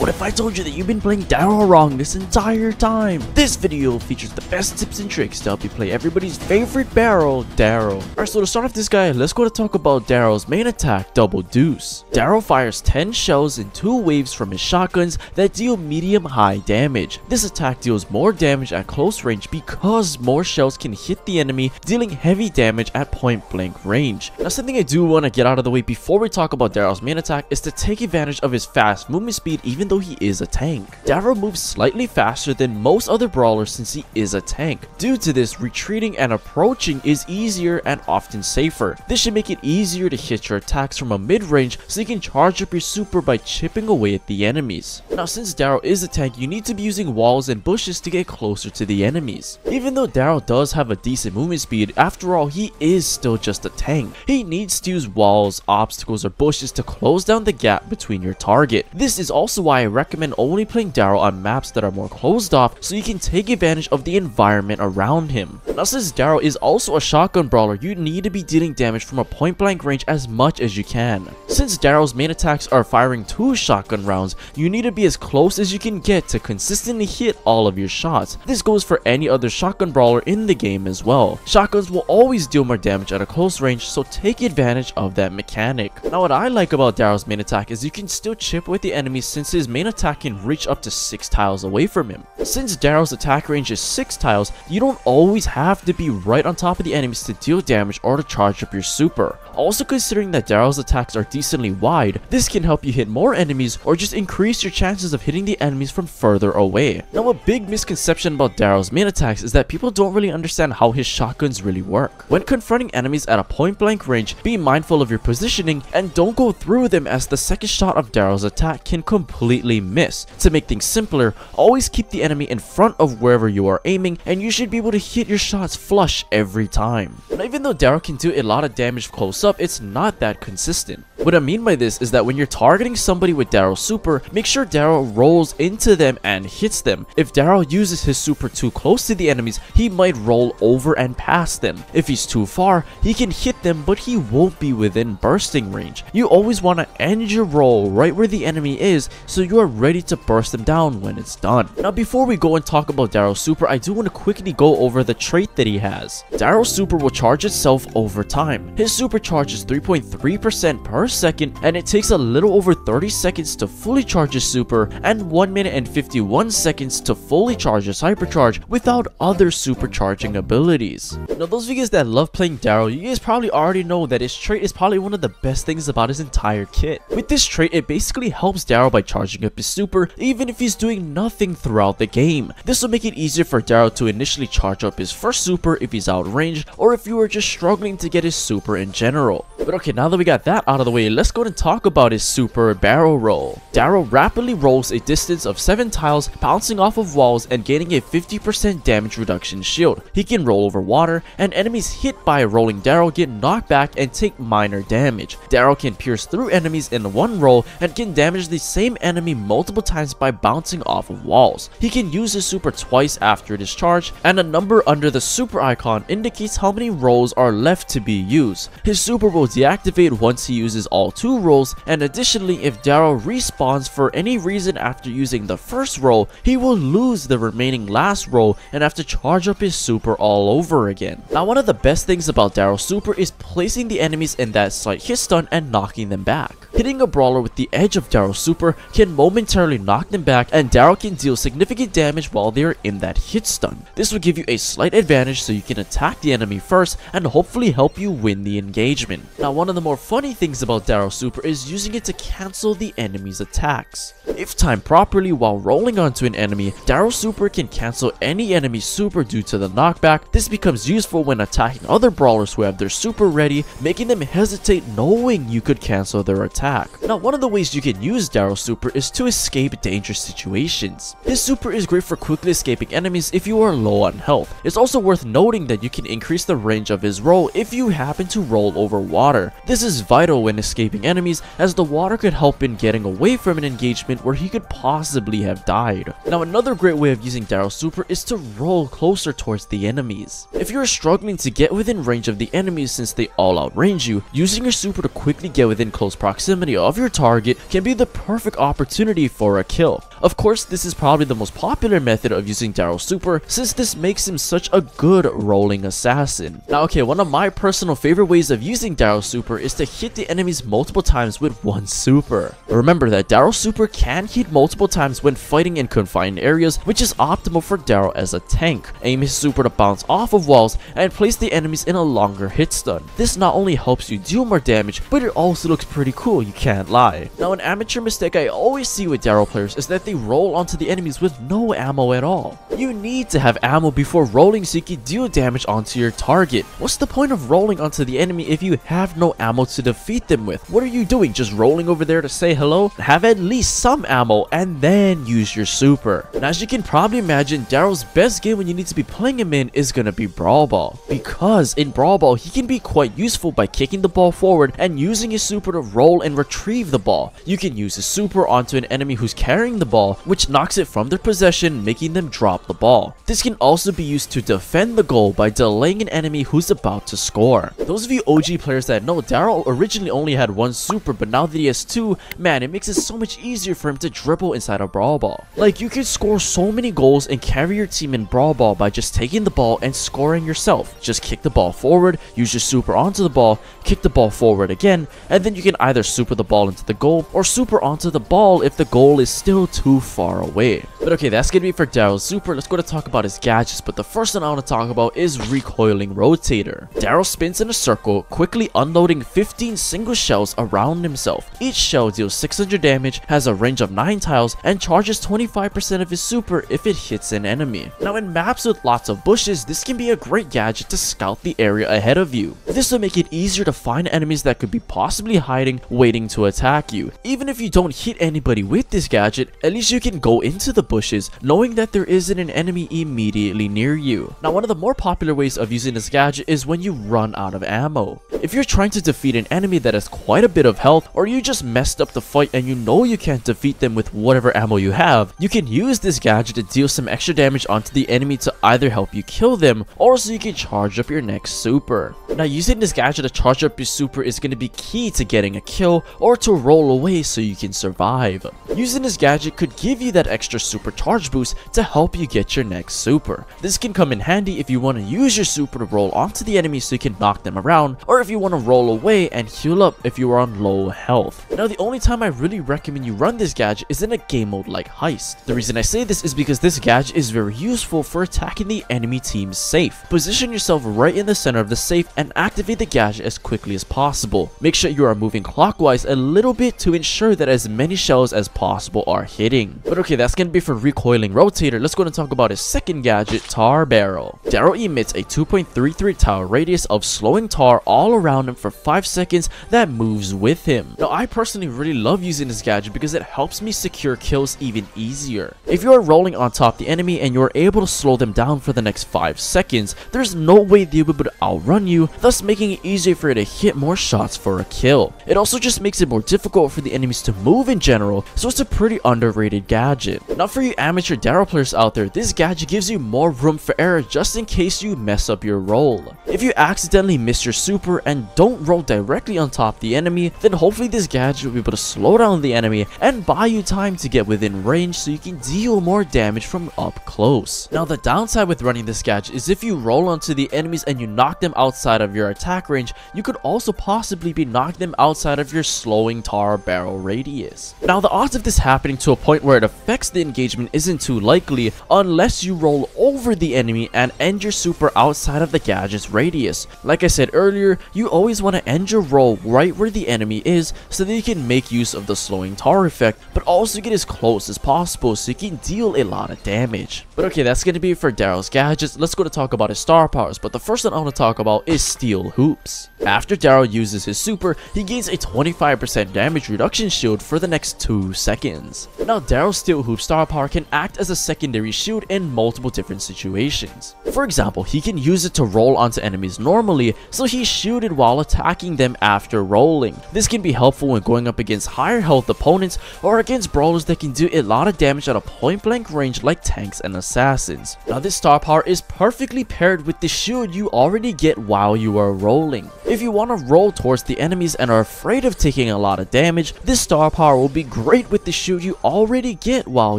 What if I told you that you've been playing Darryl wrong this entire time? This video features the best tips and tricks to help you play everybody's favorite barrel, Darryl. Alright, so to start off this guy, let's go to talk about Darryl's main attack, Double Deuce. Darryl fires 10 shells in 2 waves from his shotguns that deal medium-high damage. This attack deals more damage at close range because more shells can hit the enemy, dealing heavy damage at point-blank range. Now, something I do want to get out of the way before we talk about Darryl's main attack is to take advantage of his fast movement speed even though he is a tank. Darryl moves slightly faster than most other brawlers since he is a tank. Due to this, retreating and approaching is easier and often safer. This should make it easier to hit your attacks from a mid-range so you can charge up your super by chipping away at the enemies. Now, since Darryl is a tank, you need to be using walls and bushes to get closer to the enemies. Even though Darryl does have a decent movement speed, after all, he is still just a tank. He needs to use walls, obstacles, or bushes to close down the gap between your target. This is also why I recommend only playing Darryl on maps that are more closed off so you can take advantage of the environment around him. Now, since Darryl is also a shotgun brawler, you need to be dealing damage from a point blank range as much as you can. Since Darryl's main attacks are firing 2 shotgun rounds, you need to be as close as you can get to consistently hit all of your shots. This goes for any other shotgun brawler in the game as well. Shotguns will always deal more damage at a close range, so take advantage of that mechanic. Now, what I like about Darryl's main attack is you can still chip with the enemies since his main attack can reach up to 6 tiles away from him. Since Darryl's attack range is 6 tiles, you don't always have to be right on top of the enemies to deal damage or to charge up your super. Also, considering that Darryl's attacks are decently wide, this can help you hit more enemies or just increase your chances of hitting the enemies from further away. Now, a big misconception about Darryl's main attacks is that people don't really understand how his shotguns really work. When confronting enemies at a point blank range, be mindful of your positioning and don't go through them, as the second shot of Darryl's attack can completely miss. To make things simpler, always keep the enemy in front of wherever you are aiming and you should be able to hit your shots flush every time. Now, even though Darryl can do a lot of damage close up, it's not that consistent. What I mean by this is that when you're targeting somebody with Darryl's super, make sure Darryl rolls into them and hits them. If Darryl uses his super too close to the enemies, he might roll over and past them. If he's too far, he can hit them, but he won't be within bursting range. You always want to end your roll right where the enemy is so you are ready to burst them down when it's done. Now, before we go and talk about Darryl's super, I do want to quickly go over the trait that he has. Darryl's super will charge itself over time. His super charge is 3.3% per second, and it takes a little over 30 seconds to fully charge his super and 1 minute and 51 seconds to fully charge his hypercharge without other supercharging abilities. Now, those of you guys that love playing Darryl, you guys probably already know that his trait is probably one of the best things about his entire kit. With this trait, it basically helps Darryl by charging up his super even if he's doing nothing throughout the game. This will make it easier for Darryl to initially charge up his first super if he's outranged or if you are just struggling to get his super in general. But okay, now that we got that out of the way, let's go and talk about his super barrel roll. Darryl rapidly rolls a distance of 7 tiles, bouncing off of walls and gaining a 50% damage reduction shield. He can roll over water, and enemies hit by a rolling Darryl get knocked back and take minor damage. Darryl can pierce through enemies in one roll and can damage the same enemy multiple times by bouncing off of walls. He can use his super twice after it is charged, and a number under the super icon indicates how many rolls are left to be used. His super will deactivate once he uses all 2 rolls, and additionally, if Darryl respawns for any reason after using the first roll, he will lose the remaining last roll and have to charge up his super all over again. Now, one of the best things about Darryl's super is placing the enemies in that slight hit stun and knocking them back. Hitting a brawler with the edge of Darryl's super can momentarily knock them back, and Darryl can deal significant damage while they are in that hit stun. This will give you a slight advantage so you can attack the enemy first and hopefully help you win the engagement. Now, one of the more funny things about Darryl's super is using it to cancel the enemy's attacks. If timed properly while rolling onto an enemy, Darryl's super can cancel any enemy's super due to the knockback. This becomes useful when attacking other brawlers who have their super ready, making them hesitate knowing you could cancel their attack. Now, one of the ways you can use Darryl's super is to escape dangerous situations. His super is great for quickly escaping enemies if you are low on health. It's also worth noting that you can increase the range of his roll if you happen to roll over water. This is vital when escaping enemies, as the water could help in getting away from an engagement where he could possibly have died. Now, another great way of using Darryl's super is to roll closer towards the enemies. If you're struggling to get within range of the enemies since they all outrange you, using your super to quickly get within close proximity of your target can be the perfect opportunity opportunity for a kill. Of course, this is probably the most popular method of using Darryl's super, since this makes him such a good rolling assassin. Now okay, one of my personal favorite ways of using Darryl's super is to hit the enemies multiple times with one super. Remember that Darryl's super can hit multiple times when fighting in confined areas, which is optimal for Darryl as a tank. Aim his super to bounce off of walls and place the enemies in a longer hit stun. This not only helps you deal more damage, but it also looks pretty cool, you can't lie. Now an amateur mistake I always see with Darryl players is that they roll onto the enemies with no ammo at all. You need to have ammo before rolling so you can deal damage onto your target. What's the point of rolling onto the enemy if you have no ammo to defeat them with? What are you doing, just rolling over there to say hello? Have at least some ammo and then use your super. And as you can probably imagine, Darryl's best game when you need to be playing him in is gonna be Brawl Ball, because in Brawl Ball he can be quite useful by kicking the ball forward and using his super to roll and retrieve the ball. You can use his super onto an enemy who's carrying the ball, which knocks it from their possession, making them drop the ball. This can also be used to defend the goal by delaying an enemy who's about to score. Those of you OG players that know, Darryl originally only had one super, but now that he has two, man, it makes it so much easier for him to dribble inside a Brawl Ball. Like, you can score so many goals and carry your team in Brawl Ball by just taking the ball and scoring yourself. Just kick the ball forward, use your super onto the ball, kick the ball forward again, and then you can either super the ball into the goal or super onto the ball if the goal is still too far away. But okay, that's gonna be for Darryl's super. Let's go to talk about his gadgets, but the first thing I want to talk about is recoiling rotator. Darryl spins in a circle, quickly unloading 15 single shells around himself. Each shell deals 600 damage, has a range of 9 tiles, and charges 25% of his super if it hits an enemy. Now in maps with lots of bushes, this can be a great gadget to scout the area ahead of you. This will make it easier to find enemies that could be possibly hiding, waiting to attack you. Even if you don't hit anybody with this gadget, at least you can go into the bushes knowing that there isn't an enemy immediately near you. Now one of the more popular ways of using this gadget is when you run out of ammo. If you're trying to defeat an enemy that has quite a bit of health, or you just messed up the fight and you know you can't defeat them with whatever ammo you have, you can use this gadget to deal some extra damage onto the enemy to either help you kill them, or so you can charge up your next super. Now using this gadget to charge up your super is going to be key to getting a kill or to roll away so you can survive. Using this gadget could give you that extra super charge boost to help you get your next super. This can come in handy if you want to use your super to roll onto the enemy so you can knock them around, or if you want to roll away and heal up if you are on low health. Now the only time I really recommend you run this gadget is in a game mode like Heist. The reason I say this is because this gadget is very useful for attacking the enemy team's safe. Position yourself right in the center of the safe and activate the gadget as quickly as possible. Make sure you are moving clockwise a little bit to ensure that as many shells as possible are hitting. But okay, that's gonna be for recoiling rotator. Let's go and talk about his second gadget, Tar Barrel. Darryl emits a 2.33 tile radius of slowing tar all around him for 5 seconds that moves with him. Now I personally really love using this gadget because it helps me secure kills even easier. If you are rolling on top of the enemy and you are able to slow them down for the next 5 seconds, there's no way they'll be able to outrun you, thus making it easier for you to hit more shots for a kill. It also just makes it more difficult for the enemies to move in general, so it's a pretty underrated gadget. Now for you amateur Darryl players out there, this gadget gives you more room for error just in case you mess up your roll. If you accidentally miss your super and don't roll directly on top of the enemy, then hopefully this gadget will be able to slow down the enemy and buy you time to get within range so you can deal more damage from up close. Now the downside with running this gadget is if you roll onto the enemies and you knock them outside of your attack range, you could also possibly be knocking them outside of your slowing tar barrel radius. Now the odds of this happening to a point where it affects the engagement isn't too likely unless you roll over the enemy and end your super outside of the gadget's radius. Like I said earlier, you always want to end your roll right where the enemy is so that you can make use of the slowing tar effect, but also get as close as possible so you can deal a lot of damage. But okay, that's going to be it for Darryl's gadgets. Let's go to talk about his star powers, but the first thing I want to talk about is steel hoops. After Darryl uses his super, he gains a 25% damage reduction shield for the next 2 seconds. Now Darryl's steel hoop star power power can act as a secondary shield in multiple different situations. For example, he can use it to roll onto enemies normally, so he's shielded while attacking them after rolling. This can be helpful when going up against higher health opponents or against brawlers that can do a lot of damage at a point blank range like tanks and assassins. Now this star power is perfectly paired with the shield you already get while you are rolling. If you want to roll towards the enemies and are afraid of taking a lot of damage, this star power will be great with the shield you already get while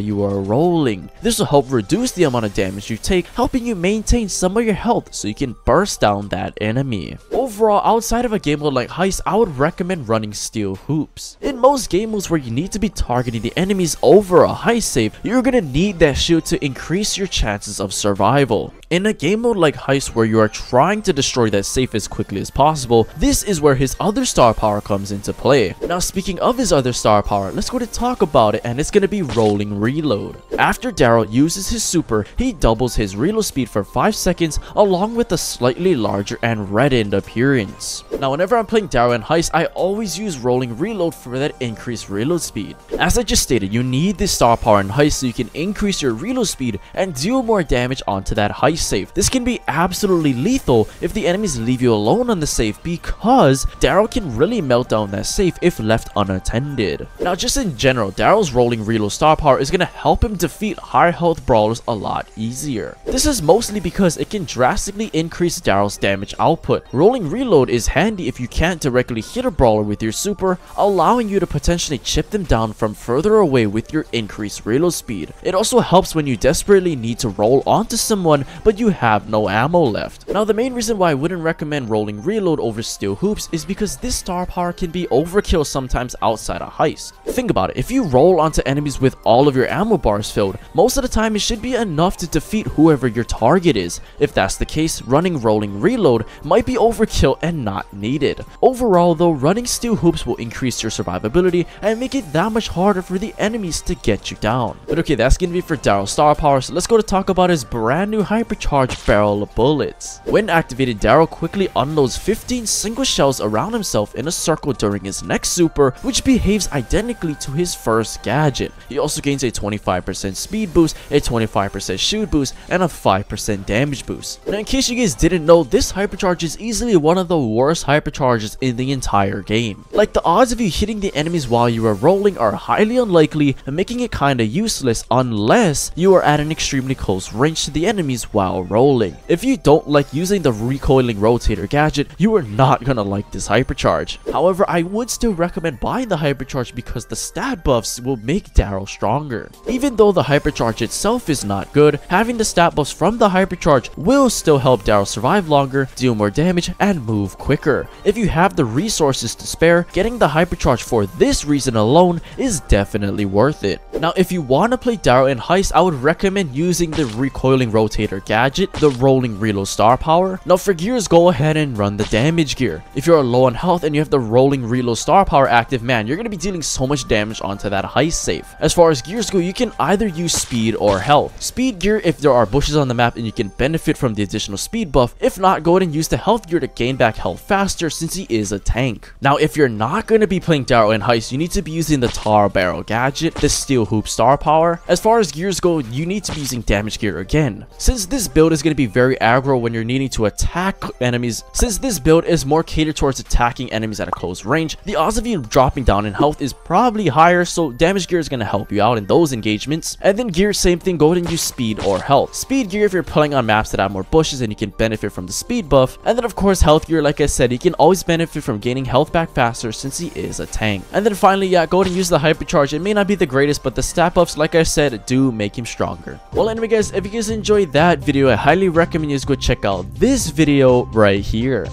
you are rolling. This will help reduce the amount of damage you take, helping you maintain some of your health so you can burst down that enemy. Overall, outside of a game mode like Heist, I would recommend running steel hoops. In most game modes where you need to be targeting the enemies over a heist save, you're gonna need that shield to increase your chances of survival. In a game mode like Heist where you are trying to destroy that safe as quickly as possible, this is where his other star power comes into play. Now speaking of his other star power, let's go to talk about it, and it's gonna be rolling reload. After Darryl uses his super, he doubles his reload speed for 5 seconds along with a slightly larger and reddened appearance. Now whenever I'm playing Darryl in Heist, I always use rolling reload for that increased reload speed. As I just stated, you need this star power in Heist so you can increase your reload speed and deal more damage onto that Heist safe. This can be absolutely lethal if the enemies leave you alone on the safe, because Darryl can really melt down that safe if left unattended. Now just in general, Darryl's rolling reload star power is going to help him defeat higher health brawlers a lot easier. This is mostly because it can drastically increase Darryl's damage output. Rolling reload is handy if you can't directly hit a brawler with your super, allowing you to potentially chip them down from further away with your increased reload speed. It also helps when you desperately need to roll onto someone but you have no ammo left. Now the main reason why I wouldn't recommend rolling reload over steel hoops is because this star power can be overkill sometimes outside a heist. Think about it, if you roll onto enemies with all of your ammo bars filled, most of the time it should be enough to defeat whoever your target is. If that's the case, running rolling reload might be overkill and not needed. Overall though, running steel hoops will increase your survivability and make it that much harder for the enemies to get you down. But okay, that's gonna be for Darryl's star power, so let's go to talk about his brand new Hypercharge barrel of bullets. When activated, Darryl quickly unloads 15 single shells around himself in a circle during his next super, which behaves identically to his first gadget. He also gains a 25% speed boost, a 25% shield boost, and a 5% damage boost. Now in case you guys didn't know, this Hypercharge is easily one of the worst Hypercharges in the entire game. Like, the odds of you hitting the enemies while you are rolling are highly unlikely, making it kinda useless unless you are at an extremely close range to the enemies while rolling. If you don't like using the recoiling rotator gadget, you are not gonna like this Hypercharge. However, I would still recommend buying the Hypercharge because the stat buffs will make Darryl stronger. Even though the Hypercharge itself is not good, having the stat buffs from the Hypercharge will still help Darryl survive longer, deal more damage, and move quicker. If you have the resources to spare, getting the Hypercharge for this reason alone is definitely worth it. Now if you want to play Darryl in Heist, I would recommend using the recoiling rotator gadget, the rolling reload star power. Now for gears, go ahead and run the damage gear. If you're low on health and you have the rolling reload star power active, man, you're going to be dealing so much damage onto that heist safe. As far as gears go, you can either use speed or health. Speed gear if there are bushes on the map and you can benefit from the additional speed buff. If not, go ahead and use the health gear to gain back health faster since he is a tank. Now if you're not going to be playing Darryl in Heist, you need to be using the tar barrel gadget, the steel hoop star power. As far as gears go, you need to be using damage gear again. Since this build is going to be very aggro when you're needing to attack enemies, since this build is more catered towards attacking enemies at a close range, the odds of you dropping down in health is probably higher, so damage gear is going to help you out in those engagements. And then gear, same thing, go ahead and use speed or health. Speed gear if you're playing on maps that have more bushes and you can benefit from the speed buff. And then of course health gear, like I said, you can always benefit from gaining health back faster since he is a tank. And then finally, yeah, go ahead and use the Hypercharge. It may not be the greatest, but the stat buffs, like I said, do make him stronger. Well anyway guys, if you guys enjoyed that video, I highly recommend you guys go check out this video right here.